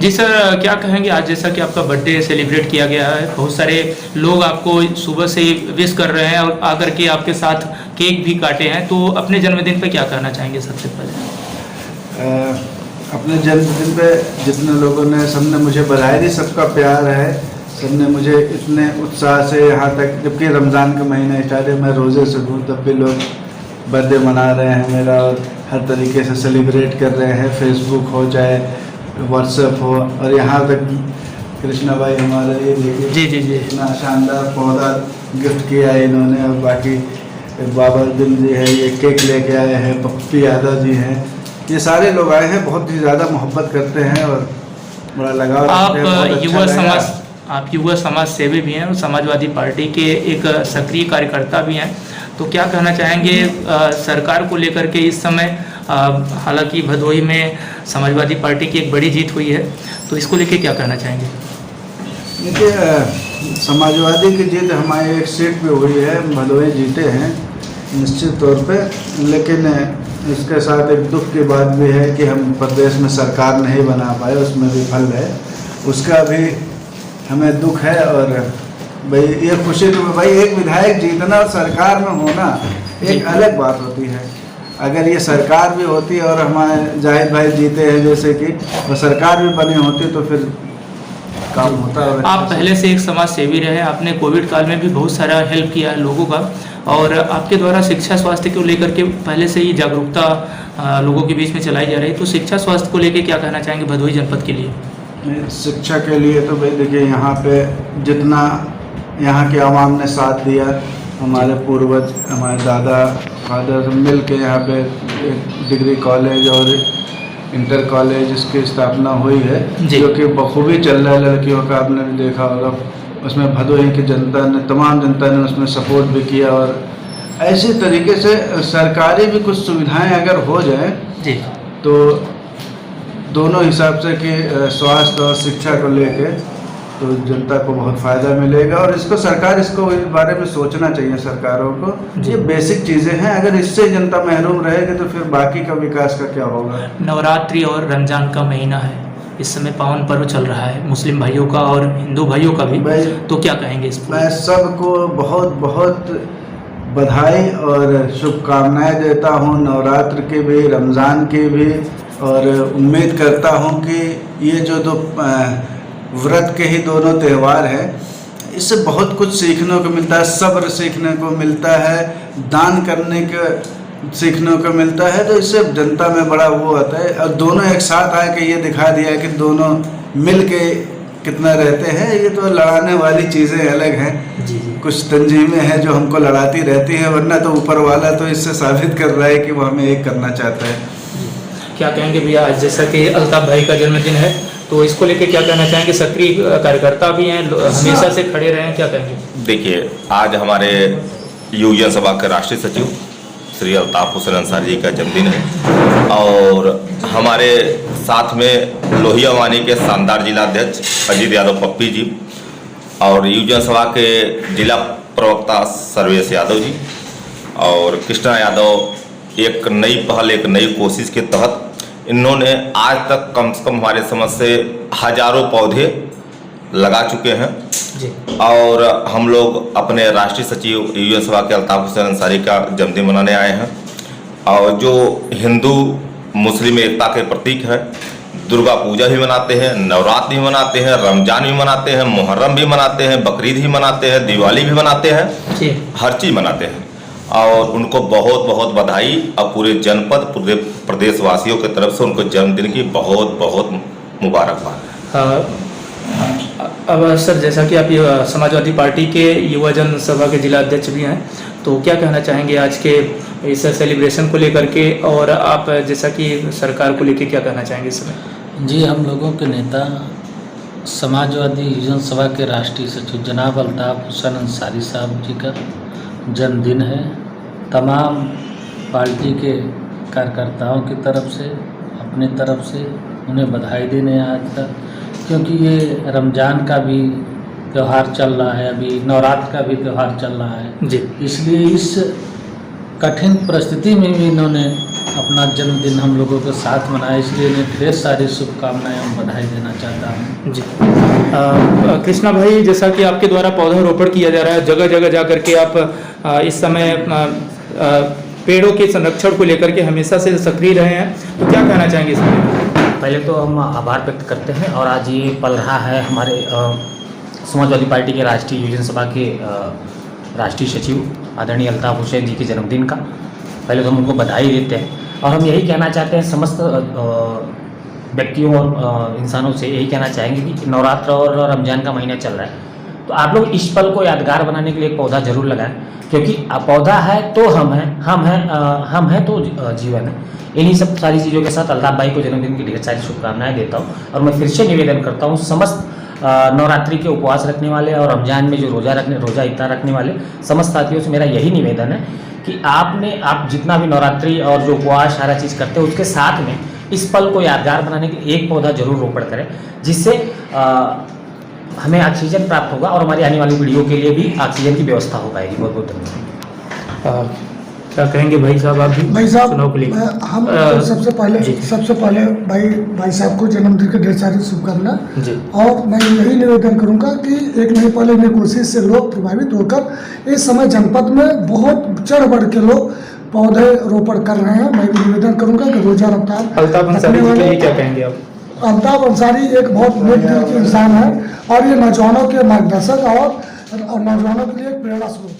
जी sir, क्या कहेंगे आज जैसा कि आपका बर्थडे सेलिब्रेट किया गया है, बहुत सारे लोग आपको सुबह से विश कर रहे हैं और आकर के आपके साथ केक भी काटे हैं, तो अपने जन्मदिन पे क्या कहना चाहेंगे सबसे पहले? अपने जन्मदिन पे जितने लोगों ने, सबने मुझे बधाई दी, सबका प्यार है, सबने मुझे इतने उत्साह से यहाँ तक, जबकि रमज़ान का महीना स्टार्ट है, मैं रोज़े से हूँ, तब भी लोग बर्थडे मना रहे हैं मेरा और हर तरीके से सेलिब्रेट कर रहे हैं, फेसबुक हो चाहे व्हाट्सएप हो। और यहाँ तक कृष्णा भाई हमारे, ये देखिए जी जी जी, इतना शानदार पौधा गिफ्ट किया है इन्होंने, और बाकी बाबा दिल जी है, ये केक लेके आए हैं, पप्पी यादव जी हैं, ये सारे लोग आए हैं, बहुत ही ज़्यादा मोहब्बत करते हैं और बड़ा लगाव रखते हैं। आप युवा समाज सेवी भी हैं और समाजवादी पार्टी के एक सक्रिय कार्यकर्ता भी हैं, तो क्या कहना चाहेंगे सरकार को लेकर के इस समय? हालांकि भदोही में समाजवादी पार्टी की एक बड़ी जीत हुई है, तो इसको लेके क्या कहना चाहेंगे? देखिए, समाजवादी की जीत हमारे एक सीट पे हुई है, भदोही जीते हैं निश्चित तौर पे, लेकिन इसके साथ एक दुख की बात भी है कि हम प्रदेश में सरकार नहीं बना पाए, उसमें भी फल है, उसका भी हमें दुख है। और भाई ये खुशी तो भाई, एक विधायक जीतना और सरकार में होना एक अलग बात होती है। अगर ये सरकार भी होती और हमारे जाहिद भाई जीते हैं जैसे कि, और सरकार भी बनी होती तो फिर काम होता है। आप पहले से एक समाज सेवी रहे, आपने कोविड काल में भी बहुत सारा हेल्प किया है लोगों का, और आपके द्वारा शिक्षा स्वास्थ्य को लेकर के पहले से ही जागरूकता लोगों के बीच में चलाई जा रही है, तो शिक्षा स्वास्थ्य को लेकर क्या कहना चाहेंगे भदोही जनपद के लिए? शिक्षा के लिए तो भाई देखिए, यहाँ पे जितना यहाँ के आवाम ने साथ दिया, हमारे पूर्वज, हमारे दादा फादर मिल के यहाँ पे एक डिग्री कॉलेज और इंटर कॉलेज इसकी स्थापना हुई है, जो कि बखूबी चल रहा है। लड़कियों का आपने भी देखा होगा, उसमें भदोही की जनता ने, तमाम जनता ने उसमें सपोर्ट भी किया। और ऐसे तरीके से सरकारी भी कुछ सुविधाएं अगर हो जाए जी, तो दोनों हिसाब से कि स्वास्थ्य और शिक्षा को लेके तो जनता को बहुत फ़ायदा मिलेगा। और इसको सरकार, इसको इस बारे में सोचना चाहिए सरकारों को, ये बेसिक चीज़ें हैं, अगर इससे जनता महरूम रहेगी तो फिर बाकी का विकास का क्या होगा। नवरात्रि और रमज़ान का महीना है, इस समय पावन पर्व चल रहा है मुस्लिम भाइयों का और हिंदू भाइयों का भी, तो क्या कहेंगे इस पर? मैं सबको बहुत बहुत बधाई और शुभकामनाएं देता हूँ, नवरात्र के भी, रमज़ान के भी, और उम्मीद करता हूँ कि ये जो दो व्रत के ही दोनों त्यौहार हैं, इससे बहुत कुछ सीखने को मिलता है, सब्र सीखने को मिलता है, दान करने के सीखने को मिलता है, तो इससे जनता में बड़ा वो आता है। और दोनों एक साथ आए कि ये दिखा दिया कि दोनों मिल के कितना रहते हैं। ये तो लड़ाने वाली चीज़ें अलग हैं, कुछ तंजीमें हैं जो हमको लड़ाती रहती हैं, वरना तो ऊपर वाला तो इससे साबित कर रहा है कि वो हमें एक करना चाहता है। क्या कहेंगे भैया, आज जैसा कि अल्ताफ भाई का जन्मदिन है, तो इसको लेके क्या कहना चाहेंगे? सक्रिय कार्यकर्ता भी हैं, हमेशा से खड़े रहे हैं, क्या कहेंगे? देखिए, आज हमारे युवजन सभा के राष्ट्रीय सचिव श्री अल्ताफ हुसैन अंसारी जी का जन्मदिन है, और हमारे साथ में लोहिया वानी के शानदार जिला अध्यक्ष अजीत यादव पप्पी जी, और युवजन सभा के जिला प्रवक्ता सर्वेश यादव जी, और कृष्णा यादव एक नई पहल, एक नई कोशिश के तहत इन्होंने आज तक कम से कम हमारे समझ से हजारों पौधे लगा चुके हैं जी। और हम लोग अपने राष्ट्रीय सचिव युवजन सभा के अल्ताफ हुसैन अंसारी का जन्मदिन मनाने आए हैं, और जो हिंदू मुस्लिम एकता के प्रतीक है, दुर्गा पूजा भी मनाते हैं, नवरात्र भी मनाते हैं, रमजान भी मनाते हैं, मुहर्रम भी मनाते हैं, बकरीद भी मनाते हैं, दिवाली भी मनाते हैं जी, हर चीज़ मनाते हैं, और उनको बहुत बहुत बधाई, और पूरे जनपद, पूरे प्रदेशवासियों की तरफ से उनको जन्मदिन की बहुत बहुत मुबारकबाद। अब सर, जैसा कि आप समाजवादी पार्टी के युवा जन सभा के जिला अध्यक्ष भी हैं, तो क्या कहना चाहेंगे आज के इस सेलिब्रेशन को लेकर के, और आप जैसा कि सरकार को लेकर क्या कहना चाहेंगे इस समय? जी, हम लोगों के नेता समाजवादी युवजन सभा के राष्ट्रीय सचिव जनाब अल्ताफ हुसैन अंसारी साहब जी का जन्मदिन है। तमाम पार्टी के कार्यकर्ताओं की तरफ से, अपनी तरफ से उन्हें बधाई देने आज तक, क्योंकि ये रमज़ान का भी त्यौहार चल रहा है, अभी नवरात्र का भी त्यौहार चल रहा है जी, इसलिए इस कठिन परिस्थिति में भी इन्होंने अपना जन्मदिन हम लोगों के साथ मनाया, इसलिए इन्हें ढेर सारी शुभकामनाएं और बधाई देना चाहता हूँ। जी कृष्णा भाई, जैसा कि आपके द्वारा पौधारोपण किया जा रहा है, जगह जगह जा करके आप इस समय पेड़ों के संरक्षण को लेकर के हमेशा से सक्रिय रहे हैं, तो क्या कहना चाहेंगे इसमें? पहले तो हम आभार व्यक्त करते हैं, और आज ये पल रहा है हमारे समाजवादी पार्टी के राष्ट्रीय योजना सभा के राष्ट्रीय सचिव आदरणीय अल्ताफ हुसैन जी के जन्मदिन का। पहले तो हम उनको बधाई देते हैं, और हम यही कहना चाहते हैं समस्त व्यक्तियों और इंसानों से यही कहना चाहेंगे कि नवरात्र और रमज़ान का महीना चल रहा है, तो आप लोग इस पल को यादगार बनाने के लिए एक पौधा जरूर लगाएं, क्योंकि पौधा है तो हम हैं तो जीवन है। इन्हीं सब सारी चीज़ों के साथ अल्ताफ भाई को जन्मदिन की ढेर सारी शुभकामनाएं देता हूँ, और मैं फिर से निवेदन करता हूँ समस्त नवरात्रि के उपवास रखने वाले और रमज़ान में जो रोज़ा इफ्तार रखने वाले समस्त साथियों से मेरा यही निवेदन है कि आप जितना भी नवरात्रि और जो उपवास सारा चीज़ करते हैं, उसके साथ में इस पल को यादगार बनाने के लिए एक पौधा जरूर रोपण करें, जिससे हमें ऑक्सीजन प्राप्त होगा और हमारी आने वाली पीढ़ियों के लिए भी ऑक्सीजन की व्यवस्था हो पाएगी। बहुत बहुत धन्यवाद। क्या कहेंगे भाई साहब, आप भी भाई साहब, चुनाव के लिए? हम सबसे पहले भाई साहब को जन्मदिन की ढेर सारी शुभकामनाएं, जी। और मैं यही निवेदन करूंगा कि एक नहीं पहले इन्हें कोशिश से लोग प्रभावित होकर इस समय जनपद में बहुत चढ़ बढ़ के लोग पौधे रोपण कर रहे हैं। मैं भी निवेदन करूंगा कि रोजा रफ्तार अल्ताफ अंसारी जी के लिए क्या कहेंगे आप? अल्ताफ अंसारी एक बहुत नेक दिल के इंसान है, और ये नौजवानों के मार्गदर्शक और नौजवानों के लिए एक प्रेरणा स्रोत।